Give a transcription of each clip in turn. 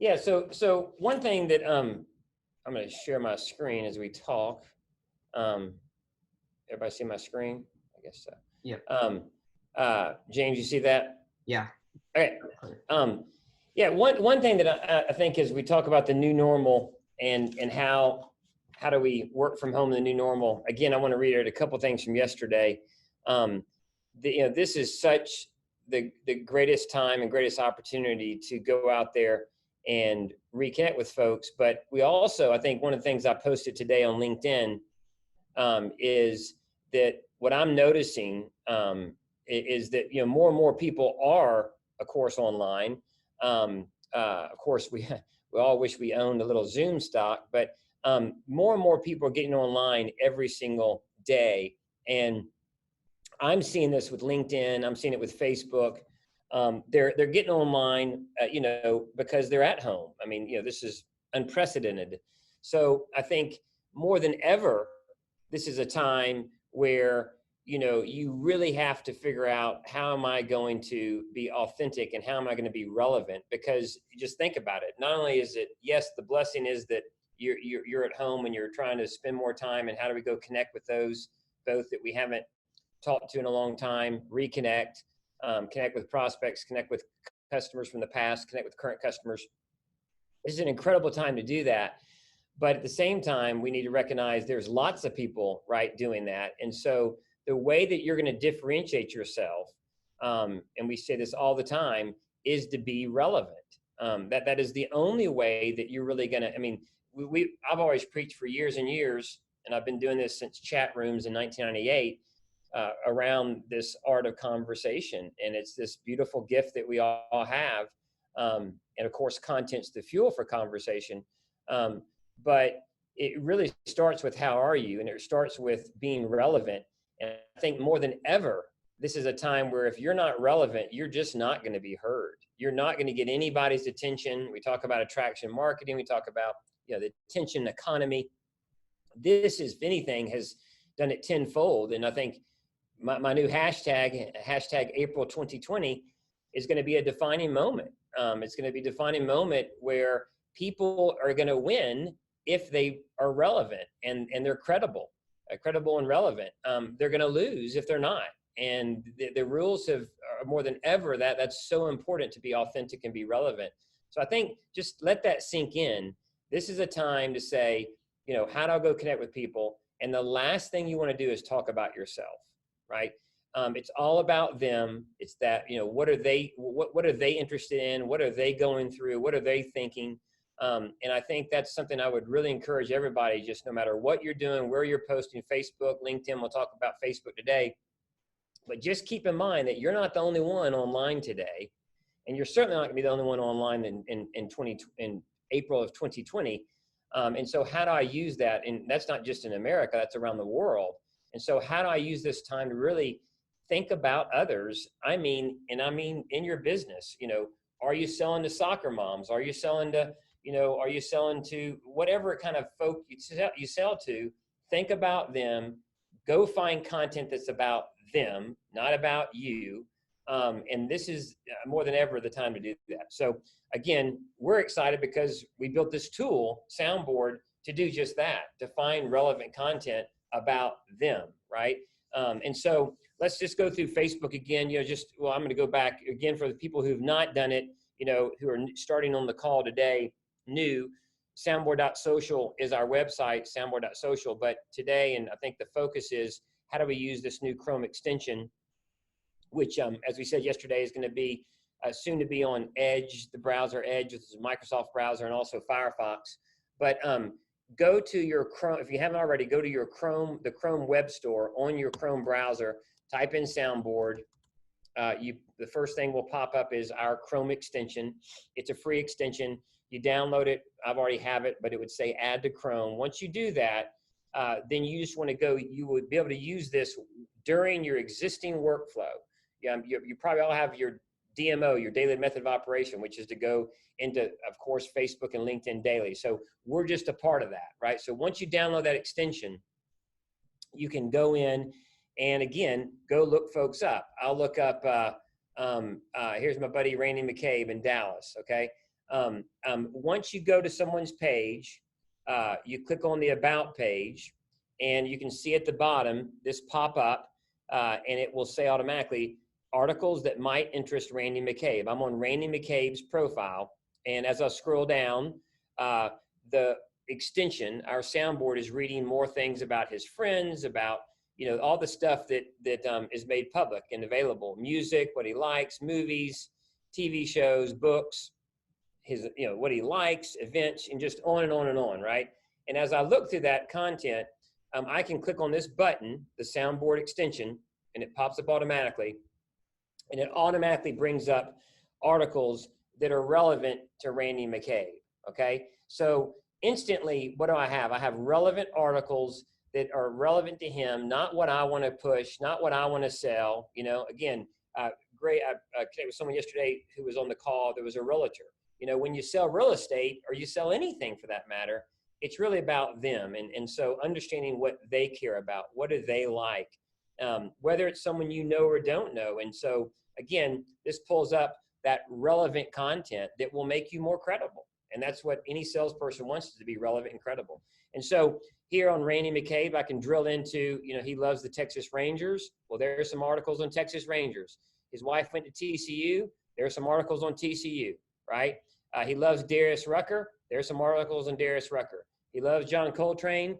Yeah. So one thing that I'm going to share my screen as we talk. Um, Everybody see my screen? I guess so. Yeah. James, you see that? Yeah. Okay. Yeah. One thing that I think is we talk about the new normal and how do we work from home in the new normal. Again, I want to reiterate a couple things from yesterday. Um, this is such the greatest time and greatest opportunity to go out there and reconnect with folks. But we also, I think, one of the things I posted today on LinkedIn is that what I'm noticing is that more and more people are, of course, online. Of course, we all wish we owned a little Zoom stock, but more and more people are getting online every single day, and I'm seeing this with LinkedIn. I'm seeing it with Facebook. They're getting online, because they're at home. I mean, this is unprecedented. So I think more than ever, this is a time where you really have to figure out, how am I going to be authentic and how am I going to be relevant? Because you just think about it. Not only is it, yes, the blessing is that you're at home and you're trying to spend more time, and how do we go connect with those both that we haven't talked to in a long time, reconnect, connect with prospects, connect with customers from the past, connect with current customers. This is an incredible time to do that. But at the same time, we need to recognize there's lots of people, right, doing that. And so the way that you're going to differentiate yourself, and we say this all the time, is to be relevant. That is the only way that you're really going to, I mean, I've always preached for years and years, and I've been doing this since chat rooms in 1998, around this art of conversation. And it's this beautiful gift that we all have. And of course, content's the fuel for conversation. But it really starts with, how are you? And it starts with being relevant. And I think more than ever, this is a time where if you're not relevant, you're just not going to be heard. You're not going to get anybody's attention. We talk about attraction marketing. We talk about the attention economy. This, if anything, has done it tenfold. And I think my new hashtag April 2020, is going to be a defining moment. It's going to be a defining moment where people are going to win if they are relevant and they're credible and relevant. They're going to lose if they're not. And the rules have, more than ever, that's so important, to be authentic and be relevant. So I think just let that sink in. This is a time to say, how do I go connect with people? And the last thing you want to do is talk about yourself, right? It's all about them. It's that, what are they interested in? What are they going through? What are they thinking? And I think that's something I would really encourage everybody, just no matter what you're doing, where you're posting, Facebook, LinkedIn, we'll talk about Facebook today, but just keep in mind that you're not the only one online today. And you're certainly not gonna be the only one online in April of 2020. And so how do I use that? And that's not just in America, that's around the world. And so how do I use this time to really think about others? I mean in your business, are you selling to soccer moms? Are you selling to, are you selling to whatever kind of folk you sell to? Think about them. Go find content that's about them, not about you. And this is more than ever the time to do that. So again, we're excited because we built this tool, Soundboard, to do just that, to find relevant content about them, right? And so let's just go through Facebook again. I'm going to go back again for the people who've not done it, who are starting on the call today, new. Soundboard.social is our website, soundboard.social. But today, and I think the focus is, how do we use this new Chrome extension, which, as we said yesterday, is going to be soon to be on Edge, the browser Edge, which is a Microsoft browser, and also Firefox. But go to your Chrome, if you haven't already, go to your Chrome, the Chrome web store on your Chrome browser, type in Soundboard. The first thing will pop up is our Chrome extension. It's a free extension. You download it. I've already have it, but it would say add to Chrome. Once you do that, then you just want to go, you would be able to use this during your existing workflow. You probably all have your DMO, your daily method of operation, which is to go into, of course, Facebook and LinkedIn daily. So we're just a part of that, right? So once you download that extension, you can go in and, again, go look folks up. I'll look up, here's my buddy Randy McCabe in Dallas, okay? Once you go to someone's page, you click on the About page, and you can see at the bottom this pop up, and it will say automatically, articles that might interest Randy McCabe. I'm on Randy McCabe's profile, and as I scroll down, the extension, our soundboard, is reading more things about his friends, about all the stuff that is made public and available, music, what he likes, movies, TV shows, books, his what he likes, events, and just on and on and on, right? And as I look through that content, I can click on this button, the soundboard extension, and it pops up automatically. And it automatically brings up articles that are relevant to Randy McCabe, okay? So instantly, what do I have? I have relevant articles that are relevant to him, not what I want to push, not what I want to sell. Again, great. I connected with someone yesterday who was on the call. There was a realtor. When you sell real estate, or you sell anything for that matter, it's really about them. And so understanding what they care about, what do they like, whether it's someone you know or don't know. And so, again, this pulls up that relevant content that will make you more credible. And that's what any salesperson wants, to be relevant and credible. And so here on Randy McCabe, I can drill into, he loves the Texas Rangers. Well, there are some articles on Texas Rangers. His wife went to TCU. There are some articles on TCU, right? He loves Darius Rucker. There's some articles on Darius Rucker. He loves John Coltrane.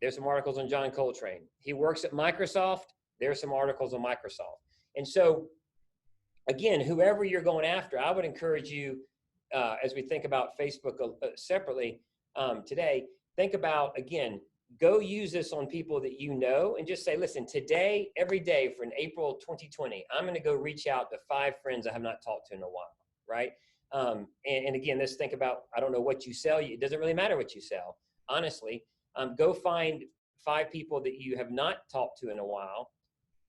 There's some articles on John Coltrane. He works at Microsoft. There's some articles on Microsoft. And so, again, whoever you're going after, I would encourage you, as we think about Facebook separately today, think about, again, go use this on people that you know, and just say, listen, today, every day for April 2020, I'm going to go reach out to 5 friends I have not talked to in a while, right? And again, let's think about, I don't know what you sell. It doesn't really matter what you sell, honestly. Go find 5 people that you have not talked to in a while.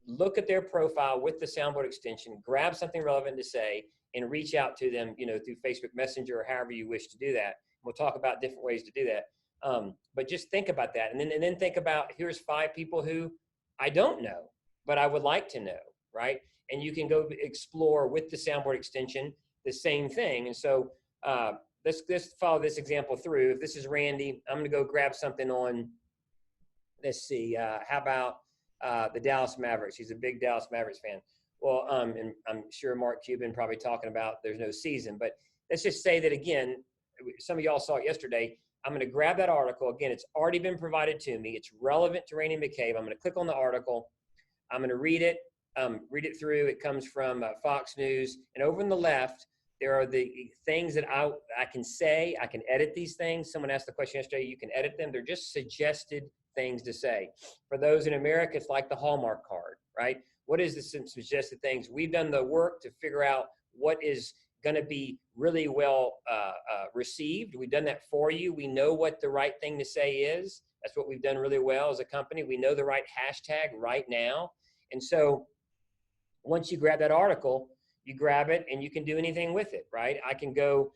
Look at their profile with the Soundboard extension, grab something relevant to say, and reach out to them, through Facebook Messenger or however you wish to do that. We'll talk about different ways to do that. But just think about that. And then think about, here's 5 people who I don't know, but I would like to know, right? And you can go explore with the Soundboard extension the same thing. And so let's follow this example through. If this is Randy, I'm going to go grab something on, let's see, how about the Dallas Mavericks? He's a big Dallas Mavericks fan. Well, and I'm sure Mark Cuban probably talking about there's no season, but let's just say that, again, some of y'all saw it yesterday. I'm going to grab that article. Again, it's already been provided to me. It's relevant to Randy McCabe. I'm going to click on the article. I'm going to read it through. It comes from Fox News. And over on the left, there are the things that I can say. I can edit these things. Someone asked the question yesterday. You can edit them. They're just suggested things to say. For those in America, it's like the Hallmark card, right? What is the suggested things? We've done the work to figure out what is going to be really well received. We've done that for you. We know what the right thing to say is. That's what we've done really well as a company. We know the right hashtag right now. And so once you grab that article, you grab it and you can do anything with it, right? I can go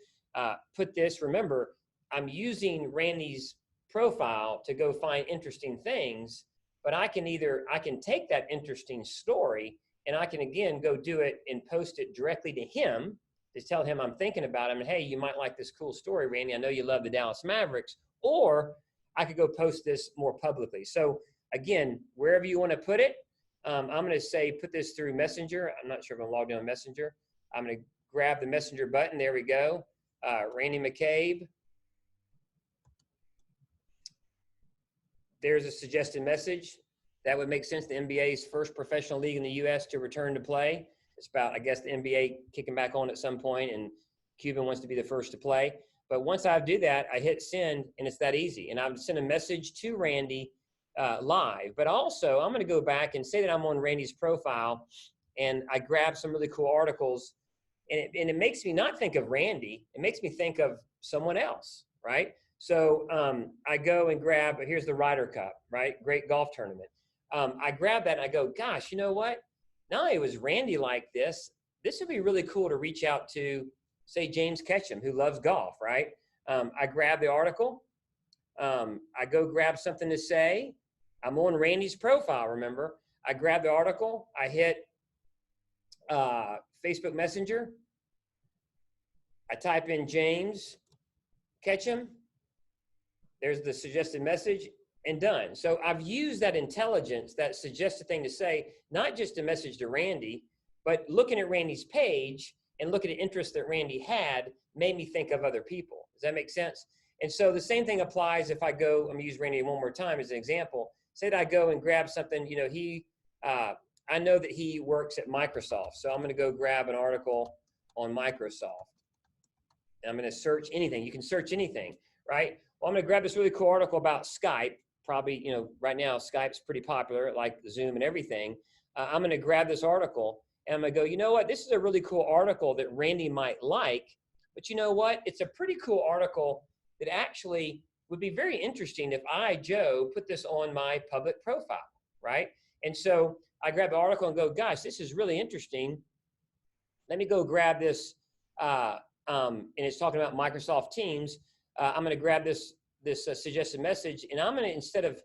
put this, remember, I'm using Randy's profile to go find interesting things, but I can take that interesting story and I can, again, go do it and post it directly to him to tell him I'm thinking about him. And hey, you might like this cool story, Randy. I know you love the Dallas Mavericks. Or I could go post this more publicly. So again, wherever you want to put it, I'm going to say, put this through Messenger. I'm not sure if I'm logged in on Messenger. I'm going to grab the Messenger button. There we go. Randy McCabe. There's a suggested message. That would make sense. The NBA's first professional league in the U.S. to return to play. It's about, I guess, the NBA kicking back on at some point, and Cuban wants to be the first to play. But once I do that, I hit send, and it's that easy. And I'm send a message to Randy live. But also, I'm going to go back and say that I'm on Randy's profile, and I grab some really cool articles. And it makes me not think of Randy. It makes me think of someone else, right? So I go and grab, here's the Ryder Cup, right? Great golf tournament. I grab that and I go, gosh, you know what? Not only was Randy like this would be really cool to reach out to, say, James Ketchum, who loves golf, right? I grab the article. I go grab something to say. I'm on Randy's profile, remember? I grab the article. I hit Facebook Messenger. I type in James Ketchum. There's the suggested message and done. So I've used that intelligence, that suggested thing to say, not just a message to Randy, but looking at Randy's page and looking at interests that Randy had made me think of other people. Does that make sense? And so the same thing applies if I go, I'm gonna use Randy one more time as an example. Say that I go and grab something, you know, I know that he works at Microsoft. So I'm gonna go grab an article on Microsoft. And I'm gonna search anything. You can search anything, right? Well, I'm gonna grab this really cool article about Skype. Probably, you know, right now Skype's pretty popular, like Zoom and everything. I'm gonna grab this article and I'm gonna go, you know what? This is a really cool article that Randy might like, but you know what? It's a pretty cool article that actually would be very interesting if I, Joe, put this on my public profile, right? And so I grab the article and go, gosh, this is really interesting. Let me go grab this, and it's talking about Microsoft Teams. I'm going to grab this suggested message, and I'm going to, instead of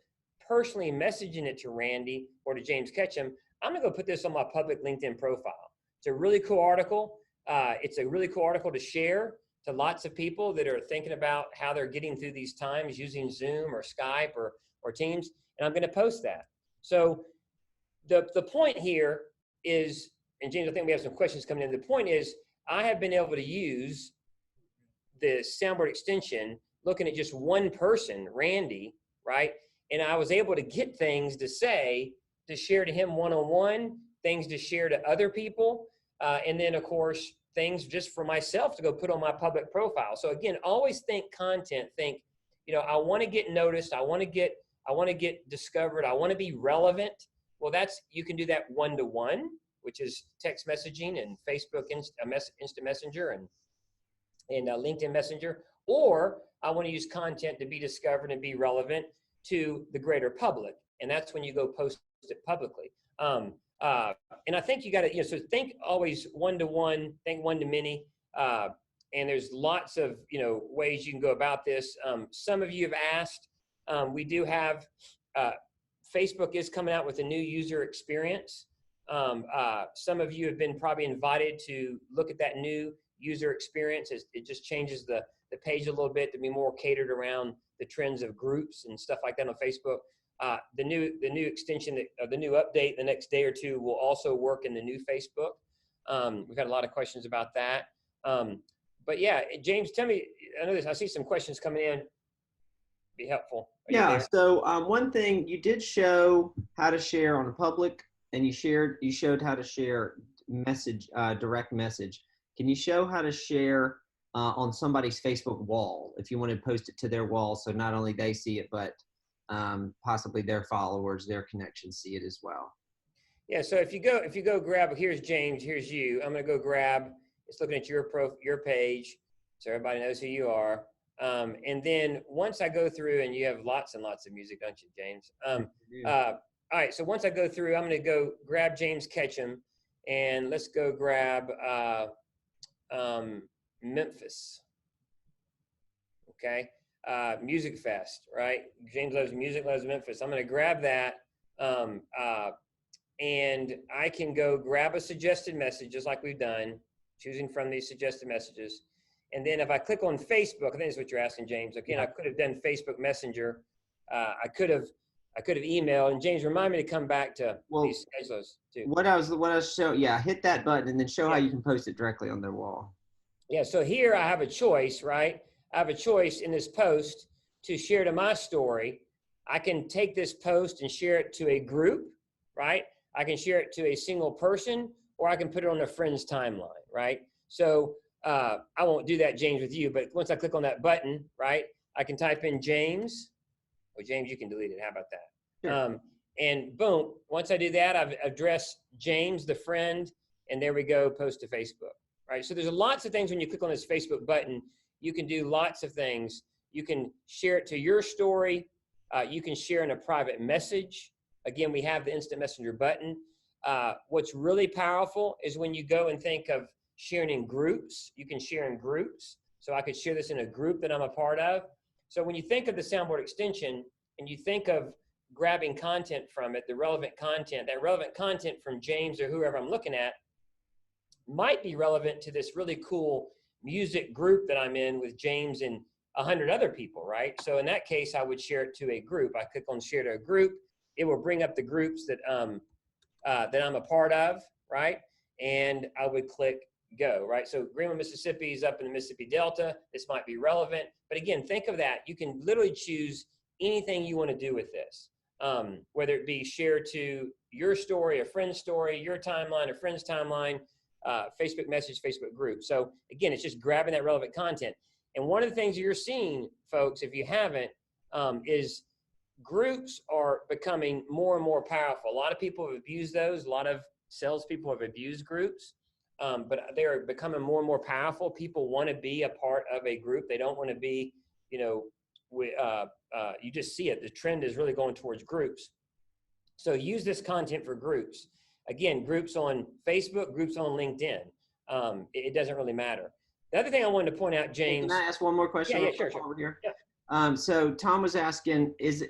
personally messaging it to Randy or to James Ketchum, I'm going to go put this on my public LinkedIn profile. It's a really cool article. It's a really cool article to share to lots of people that are thinking about how they're getting through these times using Zoom or Skype or Teams, and I'm going to post that. So the point here is, and James, I think we have some questions coming in. The point is, I have been able to use the Soundboard extension looking at just one person, Randy, right? And I was able to get things to say, to share to him one-on-one, things to share to other people, and then of course, things just for myself to go put on my public profile. So again, always think content, think, you know, I want to get noticed, I want to get discovered, I want to be relevant. Well, you can do that one-to-one, which is text messaging and Facebook Instant Messenger and LinkedIn Messenger, or I want to use content to be discovered and be relevant to the greater public, and that's when you go post it publicly. And I think you got to, you know, so think always one-to-one, think one-to-many, and there's lots of, you know, ways you can go about this. Some of you have asked, we do have, Facebook is coming out with a new user experience. Some of you have been probably invited to look at that new user experience. It just changes the page a little bit to be more catered around the trends of groups and stuff like that on Facebook. The new extension, the new update the next day or two will also work in the new Facebook. We've had a lot of questions about that. But yeah, James, tell me, I see some questions coming in. Be helpful. Yeah, so one thing, you did show how to share on a public, and you showed how to share message, direct message. Can you show how to share on somebody's Facebook wall if you want to post it to their wall, so not only they see it, but possibly their followers, their connections see it as well? Yeah, so if you go grab, here's James, here's you. I'm gonna go grab, it's looking at your page, so everybody knows who you are. And then once I go through, and you have lots and lots of music, don't you, James? All right, so once I go through, I'm gonna go grab James Ketchum, and let's go grab Memphis. Okay, Music Fest, right? James loves music, loves Memphis. I'm gonna grab that, and I can go grab a suggested message, just like we've done, choosing from these suggested messages. And then if I click on Facebook, I think that's what you're asking, James. Again, I could have done Facebook Messenger. I could have emailed. And James, remind me to come back to these schedules too. What I was showing, yeah, hit that button and then show how you can post it directly on their wall. Yeah, so here I have a choice, right? I have a choice in this post to share to my story. I can take this post and share it to a group, right? I can share it to a single person, or I can put it on a friend's timeline, right? So I won't do that, James, with you, but once I click on that button, right, I can type in James. Well, James, you can delete it. How about that? Sure. And boom, once I do that, I've addressed James, the friend, and there we go, post to Facebook, right? So there's lots of things when you click on this Facebook button. You can do lots of things. You can share it to your story. You can share in a private message. Again, we have the Instant Messenger button. What's really powerful is when you go and think of sharing in groups. You can share in groups. So I could share this in a group that I'm a part of. So when you think of the Soundboard extension and you think of grabbing content from it, the relevant content, that relevant content from James or whoever I'm looking at might be relevant to this really cool music group that I'm in with James and 100 other people, right? So in that case, I would share it to a group. I click on share to a group. It will bring up the groups that that I'm a part of, right? And I would click go, right? So Greenwood, Mississippi is up in the Mississippi Delta. This might be relevant. But again, think of that. You can literally choose anything you want to do with this, whether it be share to your story, a friend's story, your timeline, a friend's timeline, Facebook message, Facebook group. So again, it's just grabbing that relevant content. And one of the things you're seeing, folks, if you haven't, is groups are becoming more and more powerful. A lot of people have abused those. A lot of salespeople have abused groups, but they are becoming more and more powerful. People want to be a part of a group. They don't want to be, you know, you just see it. The trend is really going towards groups. So use this content for groups. Again, groups on Facebook, groups on LinkedIn. It doesn't really matter. The other thing I wanted to point out, James. Can I ask one more question? Yeah, sure. Over here? Yeah. So Tom was asking, is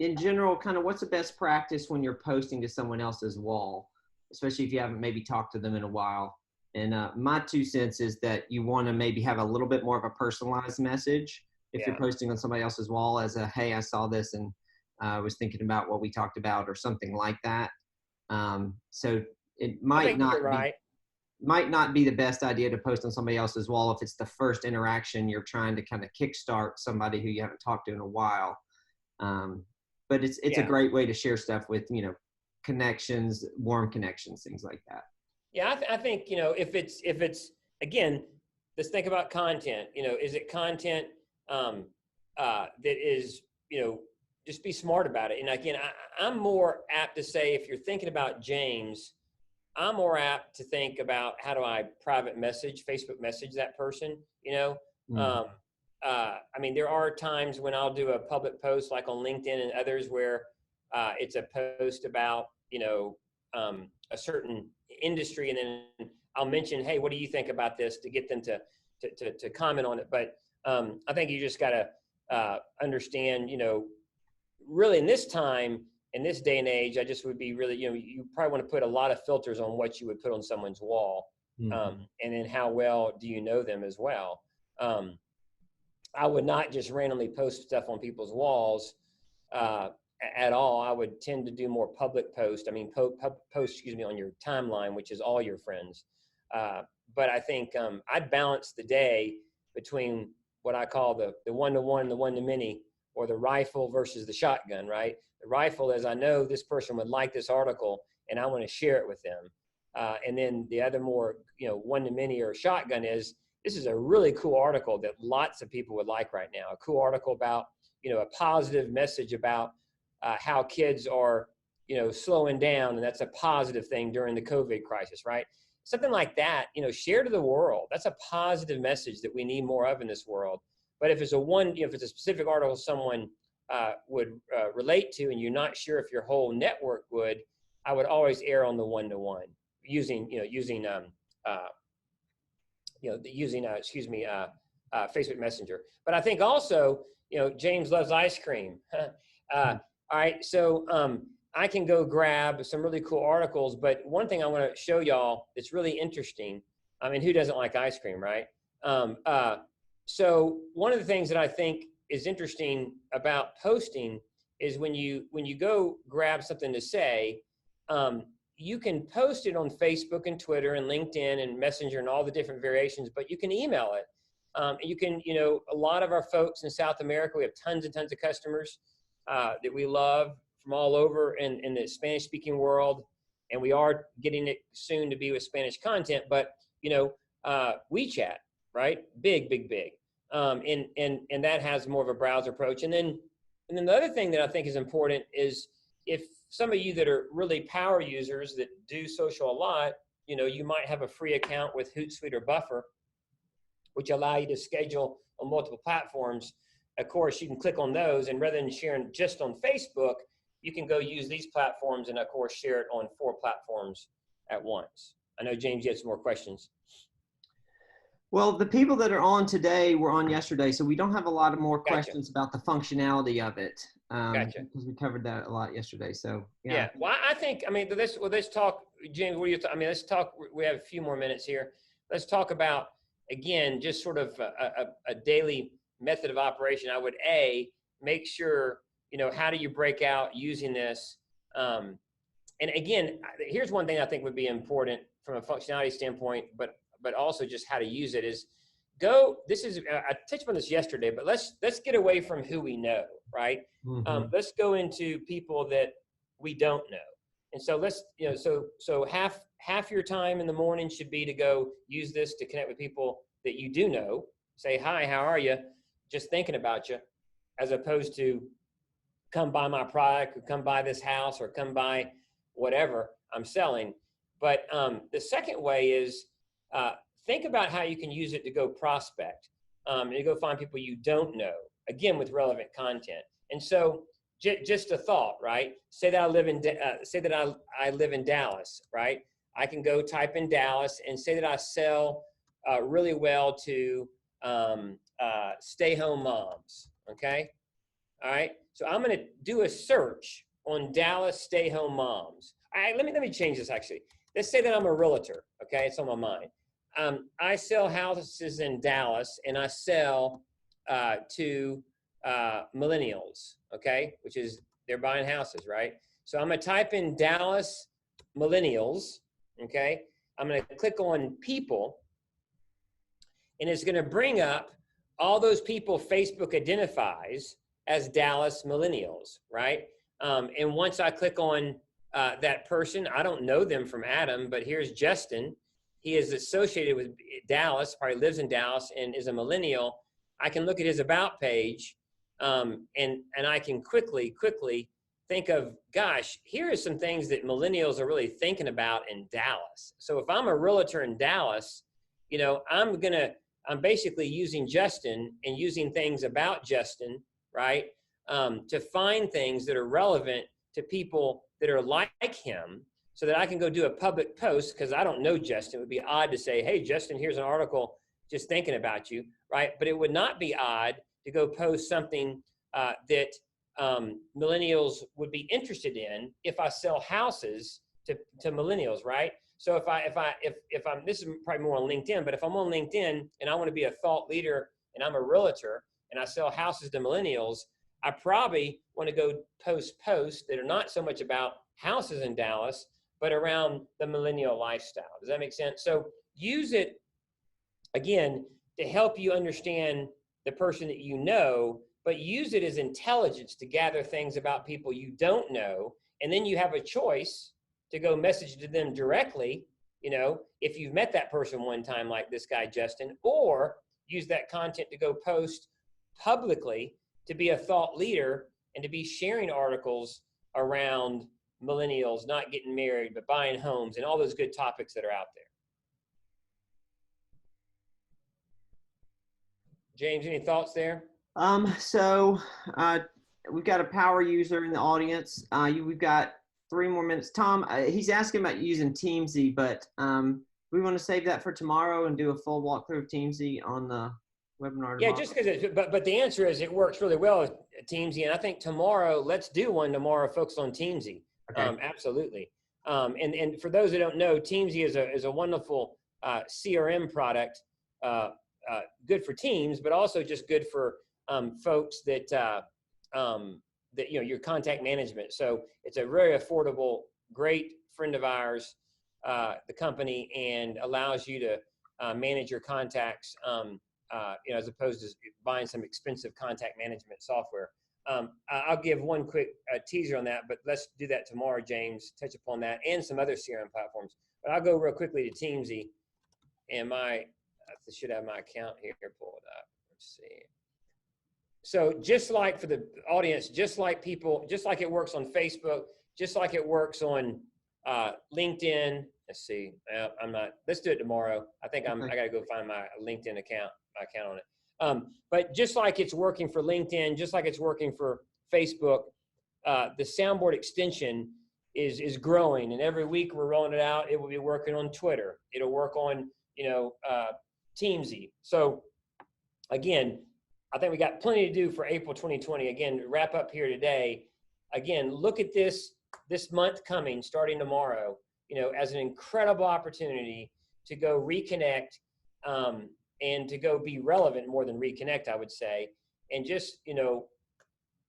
in general, kind of what's the best practice when you're posting to someone else's wall, especially if you haven't maybe talked to them in a while? And my 2 cents is that you want to maybe have a little bit more of a personalized message if you're posting on somebody else's wall as a, hey, I saw this and I was thinking about what we talked about or something like that. So it might not be the best idea to post on somebody else's wall if it's the first interaction you're trying to kind of kickstart somebody who you haven't talked to in a while. But it's a great way to share stuff with, you know, connections, warm connections, things like that. Yeah, I think, you know, if it's again, let's think about content. You know, is it content that is, you know, just be smart about it. And again, I'm more apt to say, if you're thinking about James, I'm more apt to think about how do I private message, Facebook message that person, you know? I mean, there are times when I'll do a public post like on LinkedIn and others where it's a post about, you know, a certain industry, and then I'll mention, hey, what do you think about this, to get them to comment on it. But I think you just got to understand, you know, really in this time, in this day and age, I just would be really, you know, you probably want to put a lot of filters on what you would put on someone's wall. And then how well do you know them as well? I would not just randomly post stuff on people's walls at all. I would tend to do more public posts. I mean, post, on your timeline, which is all your friends. But I think I'd balance the day between what I call the one-to-one, the one-to-many, or the rifle versus the shotgun, right? The rifle is, I know this person would like this article and I want to share it with them. And then the other more, you know, one-to-many or shotgun is, this is a really cool article that lots of people would like right now. A cool article about, you know, a positive message about how kids are, you know, slowing down. And that's a positive thing during the COVID crisis, right? Something like that, you know, share to the world. That's a positive message that we need more of in this world. But if it's if it's a specific article someone would relate to, and you're not sure if your whole network would, I would always err on the one-to-one using Facebook Messenger. But I think also, you know, James loves ice cream. All right, so I can go grab some really cool articles, but one thing I want to show y'all that's really interesting. I mean, who doesn't like ice cream, right? So one of the things that I think is interesting about posting is when you go grab something to say, you can post it on Facebook and Twitter and LinkedIn and Messenger and all the different variations, but you can email it. You can, you know, a lot of our folks in South America, we have tons and tons of customers that we love from all over in the Spanish speaking world. And we are getting it soon to be with Spanish content, but, you know, WeChat, right? Big. And that has more of a browser approach. And then the other thing that I think is important is, if some of you that are really power users that do social a lot, you know, you might have a free account with Hootsuite or Buffer, which allow you to schedule on multiple platforms. Of course, you can click on those, and rather than sharing just on Facebook, you can go use these platforms and of course share it on 4 platforms at once. I know, James, you had some more questions. Well, the people that are on today were on yesterday, so we don't have a lot of more Gotcha. questions about the functionality of it. Gotcha. Because we covered that a lot yesterday. So yeah. Well, I think, I mean, let's talk, James. What do you? I mean, let's talk. We have a few more minutes here. Let's talk about again, just sort of a daily method of operation, I would make sure, how do you break out using this? And again, here's one thing I think would be important from a functionality standpoint, but also just how to use it is I touched on this yesterday, but let's get away from who we know, right? Mm-hmm. Let's go into people that we don't know. And so so half your time in the morning should be to go use this to connect with people that you do know. Say, hi, how are you? Just thinking about you, as opposed to come buy my product or come buy this house or come buy whatever I'm selling. But the second way is think about how you can use it to go prospect and to go find people you don't know, again, with relevant content. And so just a thought, right? Say that I live in Dallas, right? I can go type in Dallas and say that I sell really well to stay-home moms, okay? All right, so I'm going to do a search on Dallas stay-home moms. All right, let me change this actually. Let's say that I'm a realtor, okay? It's on my mind. I sell houses in Dallas, and I sell to millennials, okay? Which is, they're buying houses, right? So I'm going to type in Dallas millennials, okay? I'm going to click on people, and it's going to bring up all those people Facebook identifies as Dallas millennials, right? And once I click on that person, I don't know them from Adam, but here's Justin. He is associated with Dallas, probably lives in Dallas and is a millennial. I can look at his about page and I can quickly think of, gosh, here are some things that millennials are really thinking about in Dallas. So if I'm a realtor in Dallas, I'm basically using Justin and using things about Justin, right? To find things that are relevant to people that are like him, so that I can go do a public post, because I don't know Justin. It would be odd to say, hey, Justin, here's an article just thinking about you, right? But it would not be odd to go post something that millennials would be interested in if I sell houses to millennials, right? So if I'm, this is probably more on LinkedIn, but if I'm on LinkedIn and I want to be a thought leader and I'm a realtor and I sell houses to millennials, I probably want to go post posts that are not so much about houses in Dallas, but around the millennial lifestyle. Does that make sense? So use it, again, to help you understand the person that you know, but use it as intelligence to gather things about people you don't know. And then you have a choice to go message to them directly, if you've met that person one time, like this guy, Justin, or use that content to go post publicly to be a thought leader and to be sharing articles around millennials not getting married, but buying homes and all those good topics that are out there. James, any thoughts there? So we've got a power user in the audience. We've got 3 more minutes. Tom, he's asking about using Teamsy, but we want to save that for tomorrow and do a full walkthrough of Teamsy on the webinar tomorrow. Yeah, just because but the answer is it works really well with Teamsy, and I think tomorrow, let's do one tomorrow focused on Teamsy. Okay. Absolutely. And for those that don't know, Teamsy is a wonderful CRM product, good for teams, but also just good for folks that your contact management. So it's a very affordable, great friend of ours, the company, and allows you to manage your contacts, as opposed to buying some expensive contact management software. I'll give one quick teaser on that, but let's do that tomorrow, James, touch upon that and some other CRM platforms. But I'll go real quickly to Teamsy, and I should have my account here pulled up. Let's see. So just like for the audience, just like it works on Facebook, just like it works on LinkedIn. Let's see. Let's do it tomorrow. I think I got to go find my LinkedIn account on it. But just like it's working for LinkedIn, just like it's working for Facebook, the Soundboard extension is growing, and every week we're rolling it out. It will be working on Twitter. It'll work on Teamsy. So again, I think we got plenty to do for April 2020. Again, to wrap up here today. Again, look at this month coming, starting tomorrow, as an incredible opportunity to go reconnect and to go be relevant more than reconnect, I would say. And just,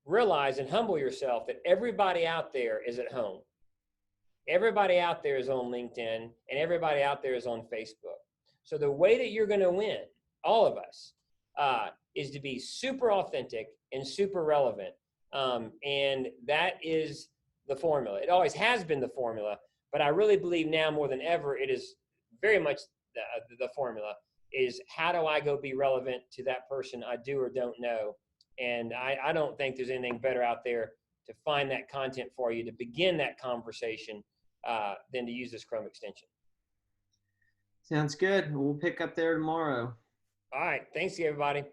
realize and humble yourself that everybody out there is at home. Everybody out there is on LinkedIn, and everybody out there is on Facebook. So the way that you're going to win, all of us, is to be super authentic and super relevant. And that is the formula. It always has been the formula, but I really believe now more than ever, it is very much the formula is, how do I go be relevant to that person I do or don't know? And I don't think there's anything better out there to find that content for you, to begin that conversation, than to use this Chrome extension. Sounds good. We'll pick up there tomorrow. All right. Thanks, everybody.